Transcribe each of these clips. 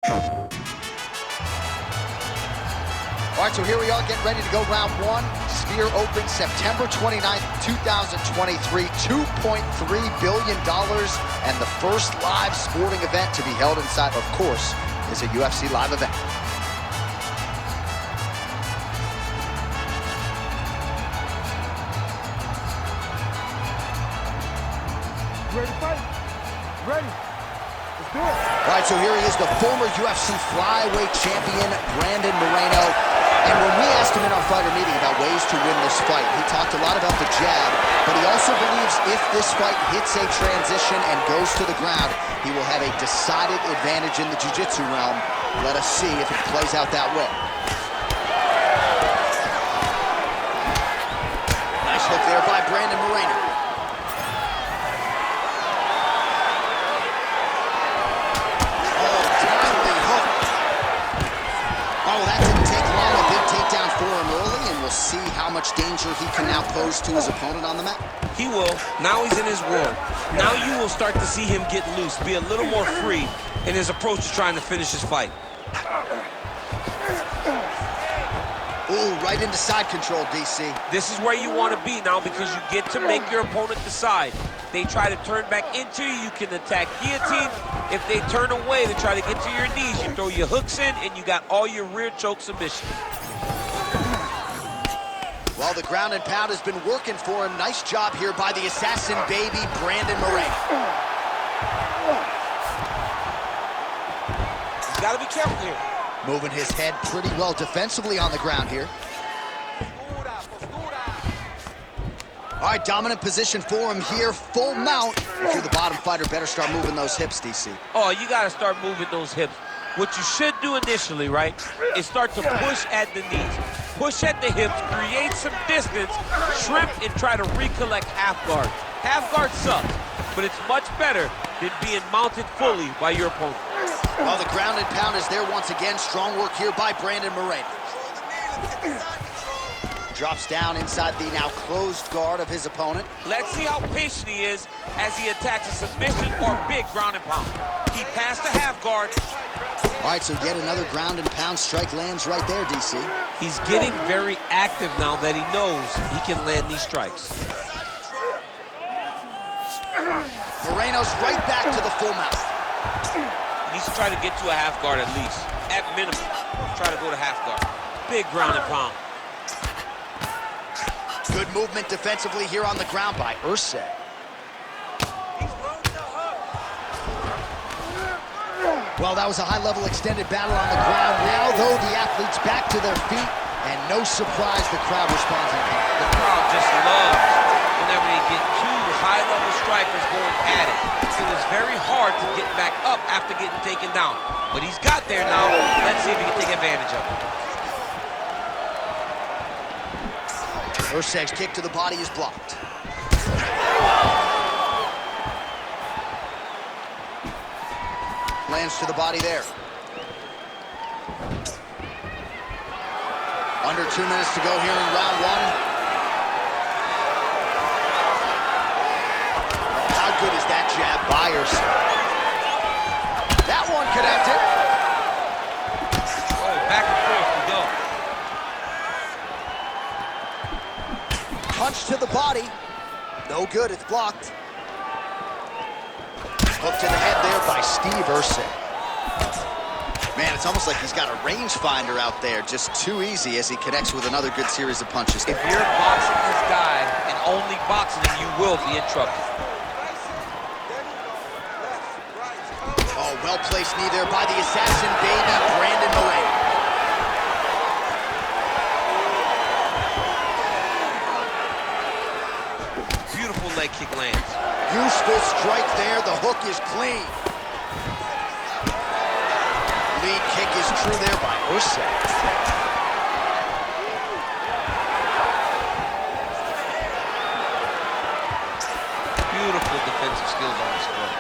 All right, so here we are getting ready to go round one. Sphere opens September 29th, 2023, $2.3 billion, and the first live sporting event to be held inside, of course, is a UFC live event. Ready to fight? Ready. Let's do it. All right, so here he is, the former UFC Flyweight champion, Brandon Moreno. And when we asked him in our fighter meeting about ways to win this fight, he talked a lot about the jab, but he also believes if this fight hits a transition and goes to the ground, he will have a decided advantage in the jiu-jitsu realm. Let us see if it plays out that way. Nice hook there by Brandon Moreno. See how much danger he can now pose to his opponent on the mat. He will. Now he's in his world. Now you will start to see him get loose, be a little more free in his approach to trying to finish his fight. Ooh, right into side control, DC. This is where you want to be now because you get to make your opponent decide. They try to turn back into you, you can attack guillotine. If they turn away, they try to get to your knees. You throw your hooks in, and you got all your rear choke submission. Well, the ground and pound has been working for him. Nice job here by the assassin baby, Brandon Moreno. He's got to be careful here. Moving his head pretty well defensively on the ground here. All right, dominant position for him here, full mount. If you're the bottom fighter, better start moving those hips, DC. Oh, you got to start moving those hips. What you should do initially, right, is start to push at the knees. Push at the hips, create some distance, shrimp, and try to recollect half guard. Half guard sucks, but it's much better than being mounted fully by your opponent. Well, the ground and pound is there once again. Strong work here by Brandon Moreno. Drops down inside the now closed guard of his opponent. Let's see how patient he is as he attacks a submission or big ground and pound. He passed the half guard. All right, so yet another ground and pound strike lands right there, DC. He's getting very active now that he knows he can land these strikes. Moreno's right back to the full mount. He needs to try to get to a half guard at least. At minimum, try to go to half guard. Big ground and pound. Good movement defensively here on the ground by Erceg. Well, that was a high-level extended battle on the ground. Now, though, the athletes back to their feet, and no surprise the crowd responds. The crowd just loves whenever they get two high-level strikers going at it. It was very hard to get back up after getting taken down. But he's got there now. Let's see if he can take advantage of it. Erceg's kick to the body is blocked. Lands to the body there. Under 2 minutes to go here in round one. How good is that jab by Erceg? That one connected. Oh, back and forth we go. Punch to the body. No good, it's blocked. Hook to the head there by Steve Erceg. Man, it's almost like he's got a rangefinder out there. Just too easy as he connects with another good series of punches. If you're boxing this guy and only boxing him, you will be in trouble. Oh, well-placed knee there by the assassin baby, Brandon Moreno. Beautiful leg kick lands. Useful strike there. The hook is clean. Lead kick is true there by Erceg. Beautiful defensive skills on display.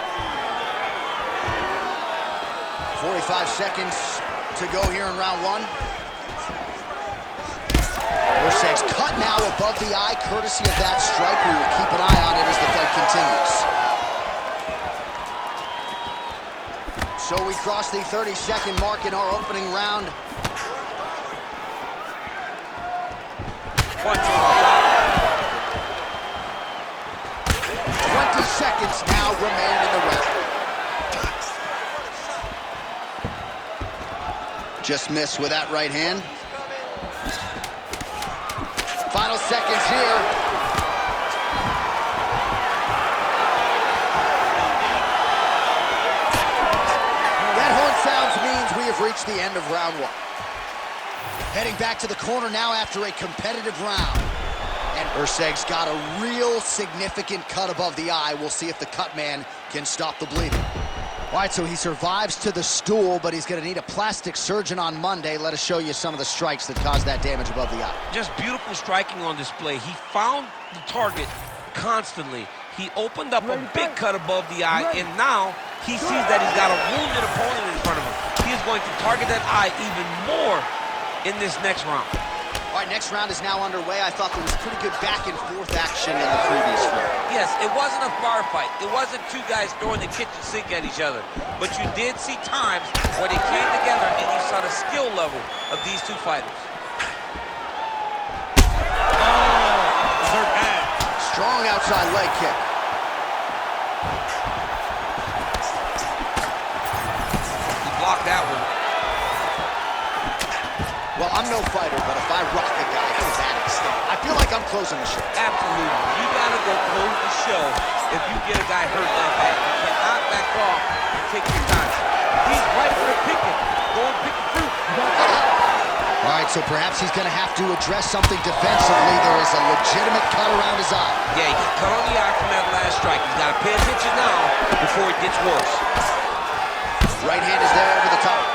45 seconds to go here in round one. Erceg's cut now above the eye, courtesy of that strike. We will keep an eye on it as the fight continues. So we crossed the 30-second mark in our opening round. 20 seconds now remain in the round. Just missed with that right hand. Final seconds here. That horn sounds means we have reached the end of round one. Heading back to the corner now after a competitive round. And Erceg's got a real significant cut above the eye. We'll see if the cut man can stop the bleeding. All right, so he survives to the stool, but he's going to need a plastic surgeon on Monday. Let us show you some of the strikes that caused that damage above the eye. Just beautiful striking on display. He found the target constantly. He opened up a big cut above the eye, and now he sees that he's got a wounded opponent in front of him. He is going to target that eye even more in this next round. All right, next round is now underway. I thought there was pretty good back-and-forth action in the previous round. Yes, it wasn't a bar fight. It wasn't two guys throwing the kitchen sink at each other. But you did see times where they came together and you saw the skill level of these two fighters. Strong outside leg kick. He blocked that one. Well, I'm no fighter, but if I rock a guy to that extent, I feel like I'm closing the show. Absolutely. You gotta go close the show if you get a guy hurt like that. You cannot back off and take your time. He's right for the picking. Go and pick the fruit. All right, so perhaps he's gonna have to address something defensively. There is a legitimate cut around his eye. Yeah, he got cut on the eye from that last strike. He's gotta pay attention now before it gets worse. Right hand is there over the top.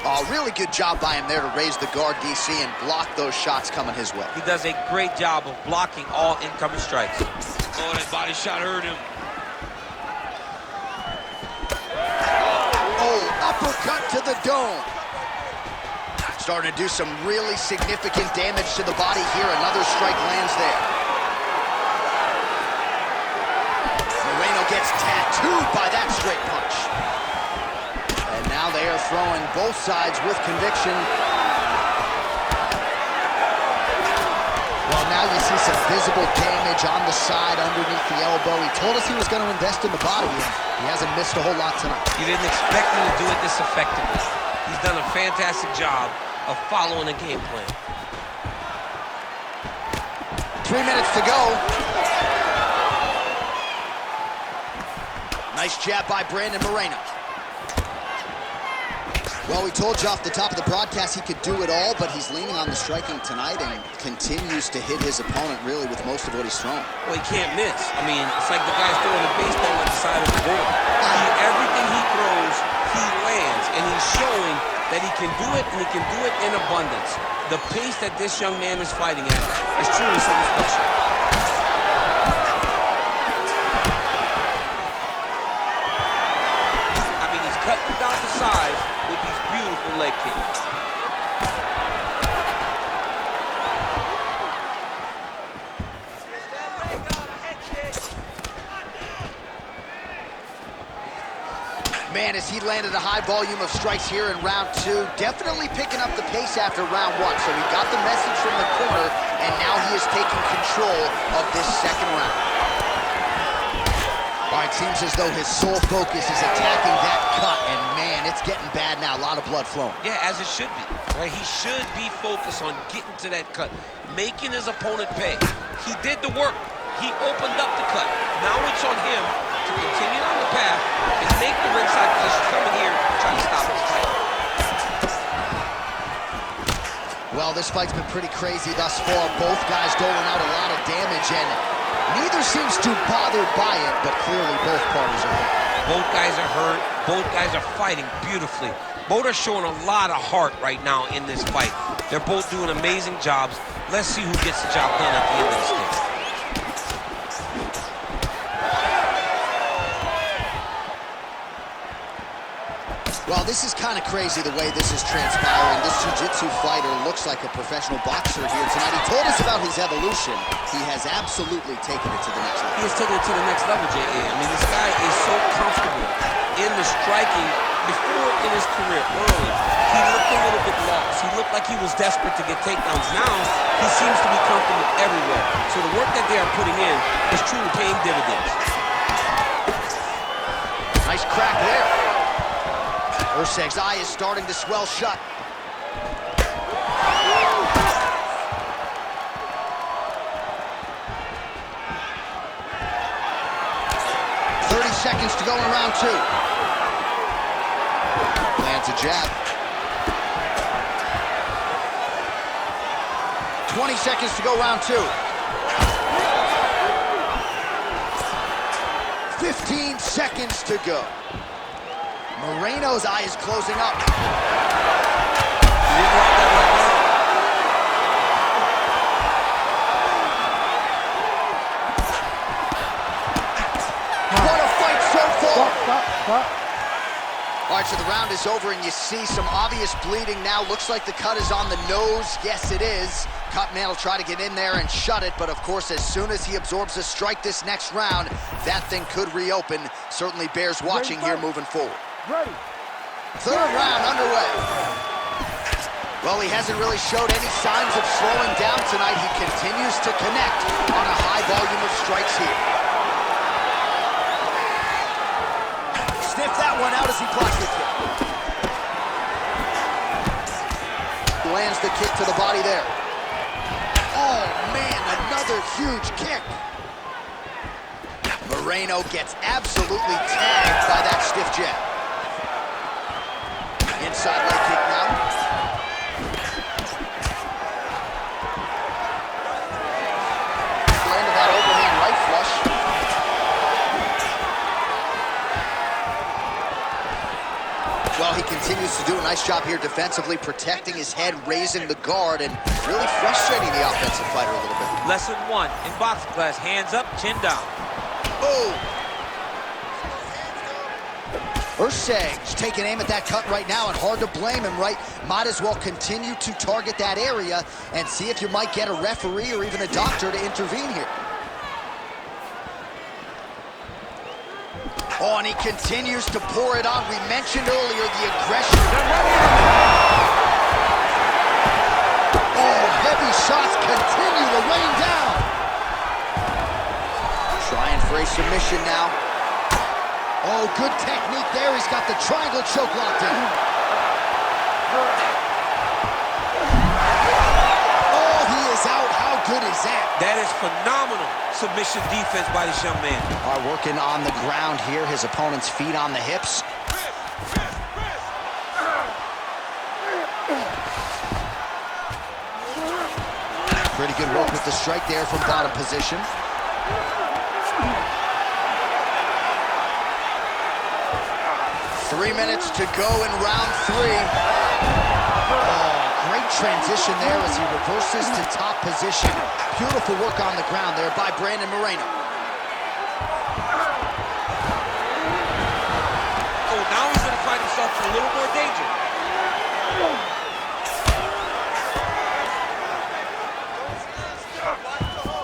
Oh, really good job by him there to raise the guard, DC, and block those shots coming his way. He does a great job of blocking all incoming strikes. Oh, that body shot hurt him. Oh, uppercut to the dome. Starting to do some really significant damage to the body here. Another strike lands there. Moreno gets tattooed by that straight punch. And now they are throwing both sides with conviction. Well, now you see some visible damage on the side underneath the elbow. He told us he was going to invest in the body, and he hasn't missed a whole lot tonight. You didn't expect him to do it this effectively. He's done a fantastic job of following a game plan. 3 minutes to go. Nice jab by Brandon Moreno. Well, we told you off the top of the broadcast he could do it all, but he's leaning on the striking tonight and continues to hit his opponent really with most of what he's throwing. Well, he can't miss. I mean, it's like the guy's throwing a baseball at the side of the board. Everything he throws, he lands, and he's showing that he can do it, and he can do it in abundance. The pace that this young man is fighting at is truly something special. I mean, he's cutting down the size with these beautiful leg kicks. Man, as he landed a high volume of strikes here in round two, definitely picking up the pace after round one. So we got the message from the corner, and now he is taking control of this second round. All right, seems as though his sole focus is attacking that cut, and man, it's getting bad now. A lot of blood flowing. Yeah, as it should be. Right? He should be focused on getting to that cut, making his opponent pay. He did the work. He opened up the cut. Now it's on him to continue on the path and make the ringside position coming here trying to stop this fight. Well, this fight's been pretty crazy thus far. Both guys doling out a lot of damage, and neither seems too bothered by it, but clearly both parties are hurt. Both guys are hurt. Both guys are fighting beautifully. Both are showing a lot of heart right now in this fight. They're both doing amazing jobs. Let's see who gets the job done at the end of this game. Well, this is kind of crazy the way this is transpiring. This jiu-jitsu fighter looks like a professional boxer here tonight. He told us about his evolution. He has absolutely taken it to the next level. He has taken it to the next level, J.A. I mean, this guy is so comfortable in the striking. Before in his career, early, he looked a little bit lost. He looked like he was desperate to get takedowns. Now, he seems to be comfortable everywhere. So the work that they are putting in is truly paying dividends. Nice crack there. Erceg's eye is starting to swell shut. Seconds to go in round 2. Lands a jab. 20 seconds to go round 2. 15 seconds to go. Moreno's eye is closing up. All right, so the round is over, and you see some obvious bleeding now. Looks like the cut is on the nose. Yes, it is. Cutman will try to get in there and shut it, but of course, as soon as he absorbs a strike this next round, that thing could reopen. Certainly bears watching here moving forward. Ready. Third round underway. Well, he hasn't really showed any signs of slowing down tonight. He continues to connect on a high volume of strikes here. Sniff that one out as he blocks the kick. Lands the kick to the body there. Oh, man, another huge kick. Moreno gets absolutely tagged by that stiff jab. Inside leg kick now. Landed that overhand right flush. Well, he continues to do a nice job here defensively, protecting his head, raising the guard, and really frustrating the offensive fighter a little bit. Lesson 1 in boxing class, hands up, chin down. Oh! Erceg's taking aim at that cut right now, and hard to blame him, right? Might as well continue to target that area and see if you might get a referee or even a doctor to intervene here. Oh, and he continues to pour it on. We mentioned earlier the aggression. Oh, heavy shots continue to rain down. Trying for a submission now. Oh, good technique there. He's got the triangle choke locked in. Oh, he is out. How good is that? That is phenomenal submission defense by this young man. Are working on the ground here. His opponent's feet on the hips. Pretty good work with the strike there from bottom position. Three minutes to go in round 3. Oh, great transition there as he reverses to top position. Beautiful work on the ground there by Brandon Moreno. Oh, now he's going to find himself in a little more danger.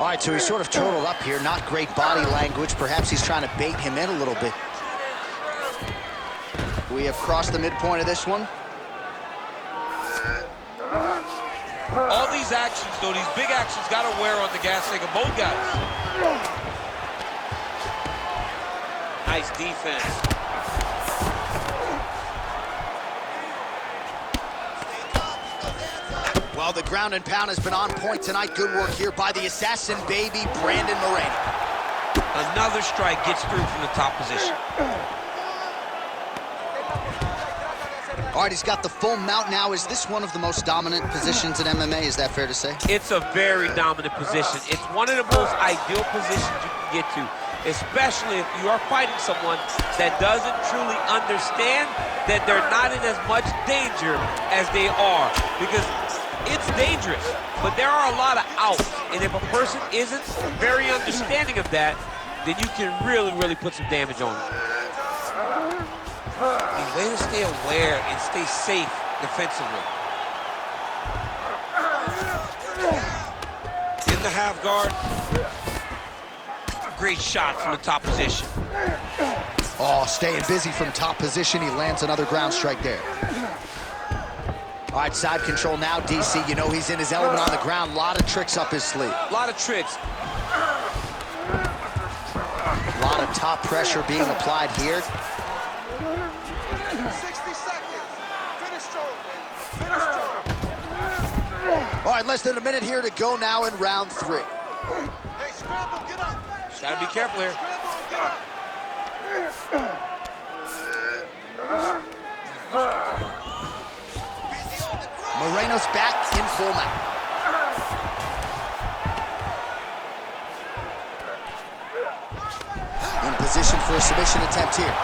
All right, so he's sort of turtled up here. Not great body language. Perhaps he's trying to bait him in a little bit. We have crossed the midpoint of this one. All these actions, though, these big actions, got to wear on the gas tank of both guys. Nice defense. Well, the ground and pound has been on point tonight. Good work here by the assassin baby, Brandon Moreno. Another strike gets through from the top position. All right, he's got the full mount now. Is this one of the most dominant positions in MMA? Is that fair to say? It's a very dominant position. It's one of the most ideal positions you can get to, especially if you are fighting someone that doesn't truly understand that they're not in as much danger as they are. Because it's dangerous, but there are a lot of outs. And if a person isn't very understanding of that, then you can really, really put some damage on them. He's Way to stay aware and stay safe defensively. In the half guard. Great shot from the top position. Oh, staying busy from top position. He lands another ground strike there. All right, side control now, DC. You know he's in his element on the ground. A lot of tricks up his sleeve. A lot of tricks. A lot of top pressure being applied here. 60 seconds. Finish strong. Finish strong. All right, less than a minute here to go now in round 3. Hey, scramble, get up. Gotta be careful here. Scramble, get up. Moreno's back in full mount. In position for a submission attempt here.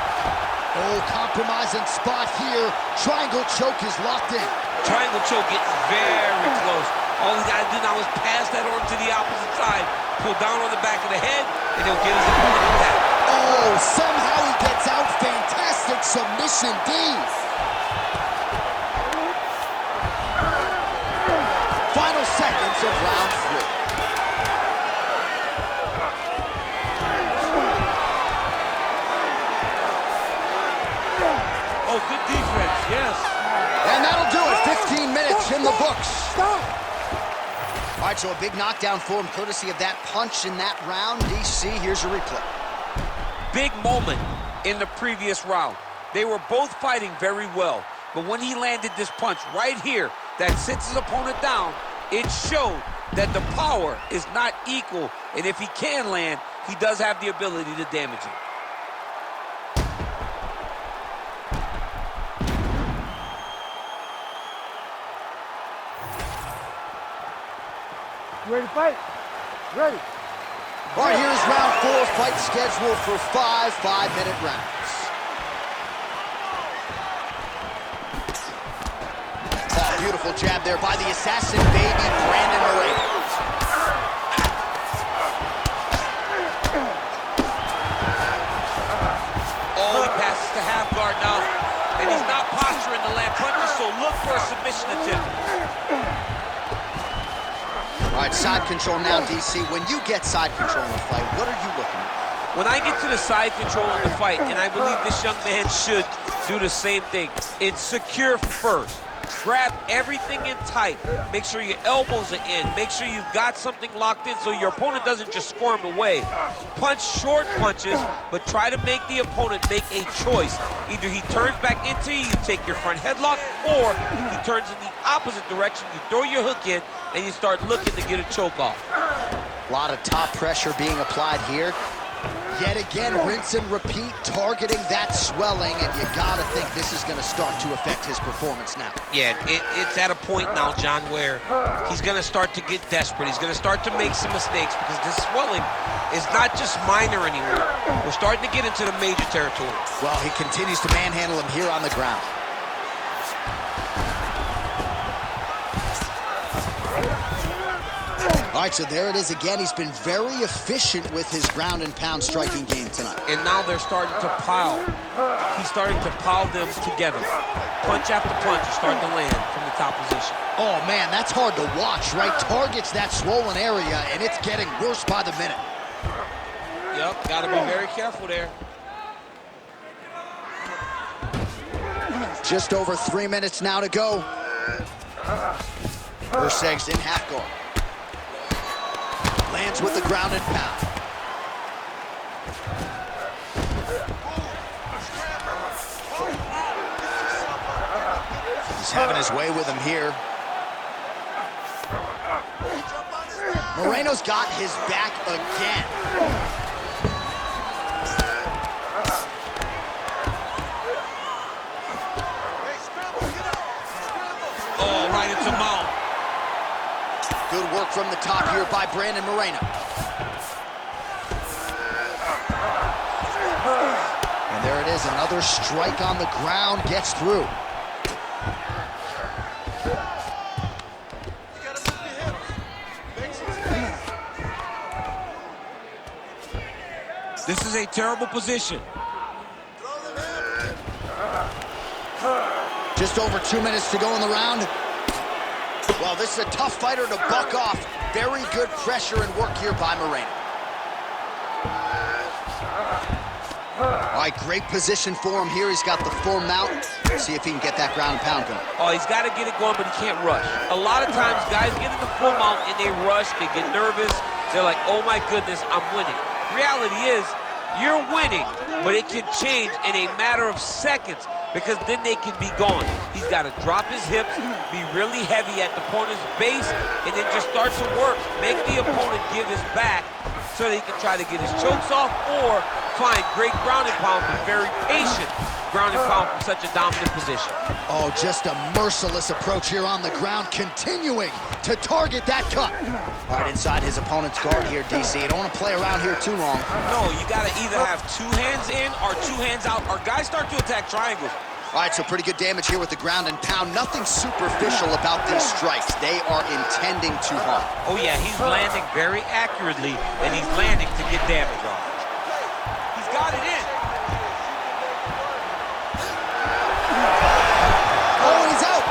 Oh, compromising spot here. Triangle choke is locked in. Triangle choke getting very close. All he gotta do now is pass that on to the opposite side, pull down on the back of the head, and he'll get his opponent intact. Oh, somehow he gets out. Fantastic submission D. Final seconds of round 3. Oh, good defense, yes. And that'll do it. 15 minutes in the books. All right, so a big knockdown for him, courtesy of that punch in that round. DC, here's a replay. Big moment in the previous round. They were both fighting very well, but when he landed this punch right here that sits his opponent down, it showed that the power is not equal, and if he can land, he does have the ability to damage him. You ready to fight? Ready. All right, here's round 4, fight scheduled for 5 5-minute rounds. Oh, beautiful jab there by the assassin baby, Brandon Moreno. Oh, he passes to half guard now, and he's not posturing to land punches, so look for a submission attempt. All right, side control now, DC. When you get side control in the fight, what are you looking at? When I get to the side control in the fight, and I believe this young man should do the same thing, it's secure first. Grab everything in tight. Make sure your elbows are in. Make sure you've got something locked in so your opponent doesn't just squirm away. Punch short punches, but try to make the opponent make a choice. Either he turns back into you, you take your front headlock, or he turns in the opposite direction, you throw your hook in, and you start looking to get a choke off. A lot of top pressure being applied here. Yet again, rinse and repeat, targeting that swelling, and you gotta think this is gonna start to affect his performance now. Yeah, it's at a point now, John, where he's gonna start to get desperate. He's gonna start to make some mistakes because this swelling is not just minor anymore. We're starting to get into the major territory. Well, he continues to manhandle him here on the ground. All right, so there it is again. He's been very efficient with his ground and pound striking game tonight. And now they're starting to pile. He's starting to pile them together. Punch after punch is starting to land from the top position. Oh, man, that's hard to watch, right? Targets that swollen area, and it's getting worse by the minute. Yep, gotta be very careful there. Just over 3 minutes now to go. Erceg's in half guard. Lands with the ground and pound. He's having his way with him here. Moreno's got his back again. Oh, right into mount. Good work from the top here by Brandon Moreno. And there it is, another strike on the ground, gets through. This is a terrible position. Just over 2 minutes to go in the round. Well, this is a tough fighter to buck off. Very good pressure and work here by Moreno. All right, great position for him here. He's got the full mount. See if he can get that ground and pound going. Oh, he's got to get it going, but he can't rush. A lot of times, guys get in the full mount and they rush, they get nervous. They're like, oh my goodness, I'm winning. Reality is, you're winning, but it can change in a matter of seconds because then they can be gone. He's got to drop his hips, be really heavy at the opponent's base, and then just start to work. Make the opponent give his back so that he can try to get his chokes off or find great ground and pound, be very patient ground and pound from such a dominant position. Oh, just a merciless approach here on the ground, continuing to target that cut. All right, inside his opponent's guard here, DC. You don't want to play around here too long. No, you got to either have 2 hands in or 2 hands out, or guys start to attack triangles. All right, so pretty good damage here with the ground and pound. Nothing superficial about these strikes. They are intending to harm. Oh yeah, he's landing very accurately, and he's landing to get damage off. He's got it in. Oh, he's out.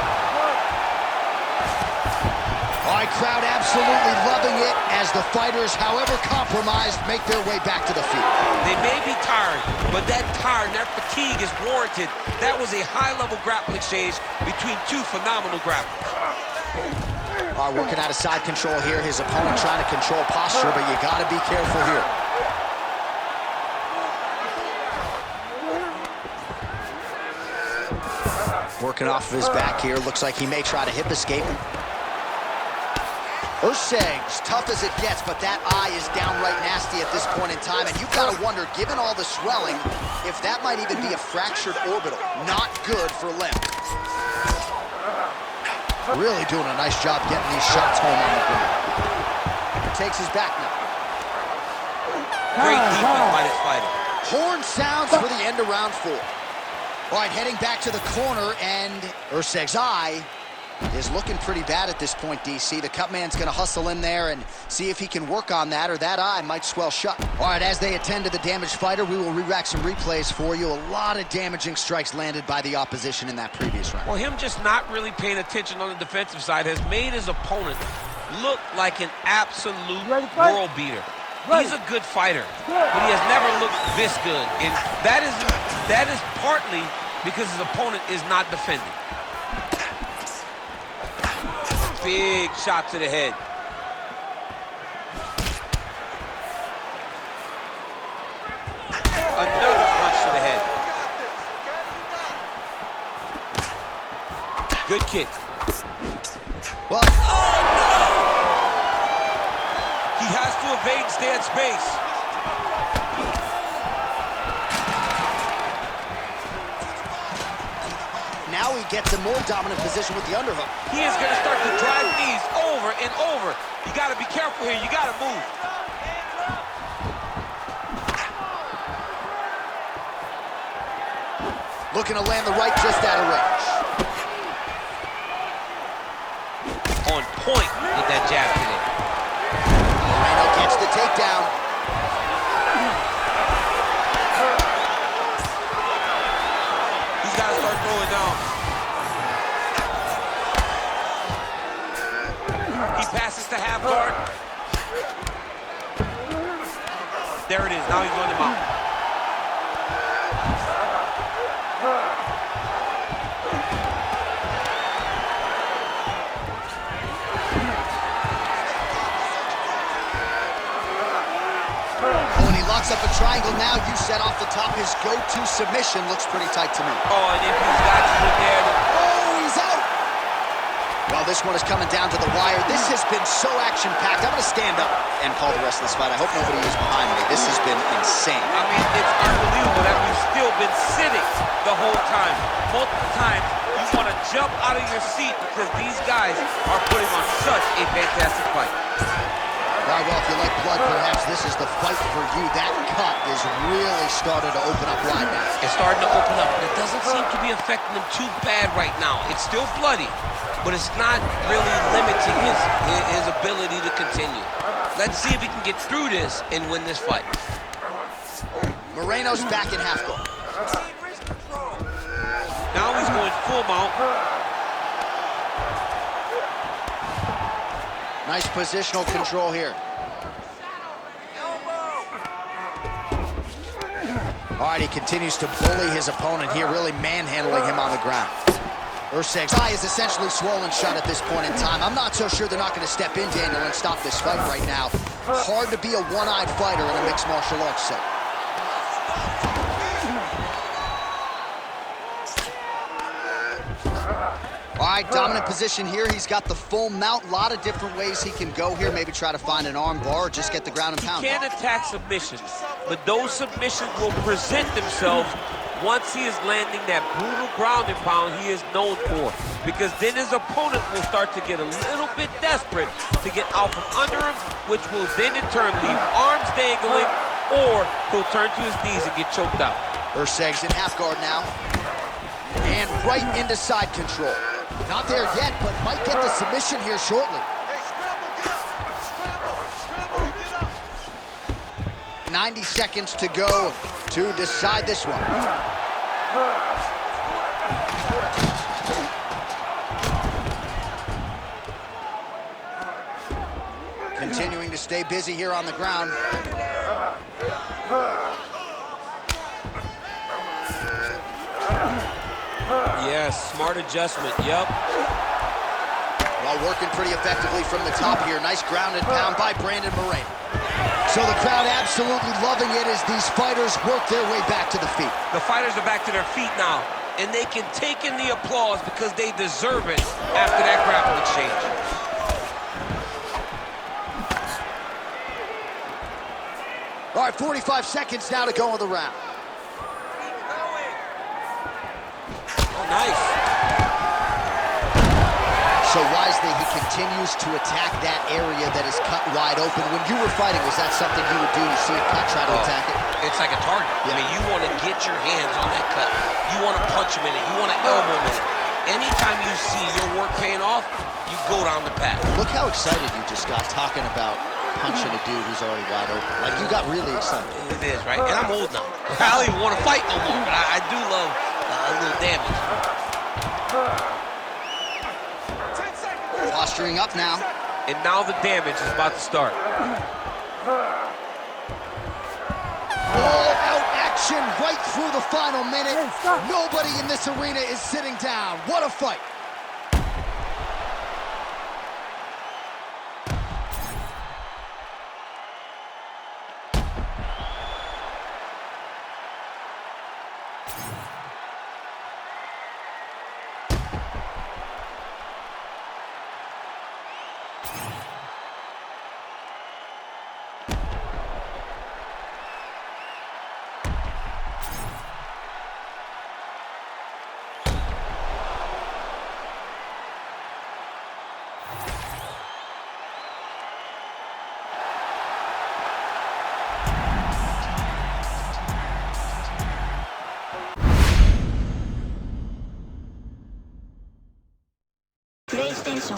All right, crowd absolutely loving it as the fighters, however compromised, make their way back to the field. They may be tired, but that tired, that fatigue is warranted. That was a high-level grappling exchange between 2 phenomenal grapplers. All right, working out of side control here. His opponent trying to control posture, but you got to be careful here. Working off of his back here. Looks like he may try to hip escape. Erceg, tough as it gets, but that eye is downright nasty at this point in time, and you gotta wonder, given all the swelling, if that might even be a fractured orbital. Not good for Lim. Really doing a nice job getting these shots home on the ground. Takes his back now. Great defense by this fighter. Horn sounds for the end of round 4. All right, heading back to the corner, and Erceg's eye is looking pretty bad at this point, DC. The cut man's gonna hustle in there and see if he can work on that, or that eye might swell shut. All right, as they attend to the damaged fighter, we will re-rack some replays for you. A lot of damaging strikes landed by the opposition in that previous round. Well, him just not really paying attention on the defensive side has made his opponent look like an absolute world beater. He's a good fighter, but he has never looked this good, and that is partly because his opponent is not defending. Big shot to the head. Another punch to the head. Good kick. Well, Oh, no! He has to evade and stay at space. now he gets a more dominant position with the underhook. He is going to start to drive knees over and over. You got to be careful here. You got to move. Looking to land the right just out of range. On point with that jab today. Moreno gets the takedown. He's got to start throwing down. He passes to half guard. There it is. Now he's on the mount. When he locks up a triangle now, you set off the top. His go-to submission looks pretty tight to me. Oh, and if he's got you there. Oh, he's out! Well, this one is coming down to the wire. This has been so action-packed. I'm going to stand up and call the rest of this fight. I hope nobody is behind me. This has been insane. I mean, it's unbelievable that we've still been sitting the whole time. Multiple times, you want to jump out of your seat because these guys are putting on such a fantastic fight. All right, well, if you like blood, perhaps this is the fight for you. That cut is really starting to open up wide now. It's starting to open up, but it doesn't seem to be affecting him too bad right now. It's still bloody, but it's not really limiting his ability to continue. Let's see if he can get through this and win this fight. Moreno's back in half guard. Now he's going full mount. Nice positional control here. All right, he continues to bully his opponent here, really manhandling him on the ground. Erceg's eye is essentially swollen shut at this point in time. I'm not so sure they're not going to step in, Daniel, and stop this fight right now. Hard to be a one-eyed fighter in a mixed martial arts set. All right, dominant position here. He's got the full mount. A lot of different ways he can go here. Maybe try to find an arm bar or just get the ground and pound. He can attack submissions, but those submissions will present themselves once he is landing that brutal ground and pound he is known for. Because then his opponent will start to get a little bit desperate to get out from under him, which will then in turn leave arms dangling, or he'll turn to his knees and get choked out. Erceg's in half guard now. And right into side control. Not there yet, but might get the submission here shortly. 90 seconds to go to decide this one. Continuing to stay busy here on the ground. Yes, smart adjustment, yep. While working pretty effectively from the top here. Nice ground and pound by Brandon Moreno. So the crowd absolutely loving it as these fighters work their way back to the feet. The fighters are back to their feet now, and they can take in the applause because they deserve it after that grappling exchange. All right, 45 seconds now to go in the round. Oh, nice. So wisely, he continues to attack that area that is cut wide open. When you were fighting, was that something you would do? You see it cut, try to attack it? It's like a target. Yeah. I mean, you want to get your hands on that cut. You want to punch him in it. You want to elbow him in it. Anytime you see your work paying off, you go down the path. Look how excited you just got talking about punching a dude who's already wide open. Like, you got really excited. It is, right? And I'm old now. I don't even want to fight no more, but I do love a little damage. Posturing up now. And now the damage is about to start. All-out action right through the final minute. Nobody in this arena is sitting down. What a fight. PlayStation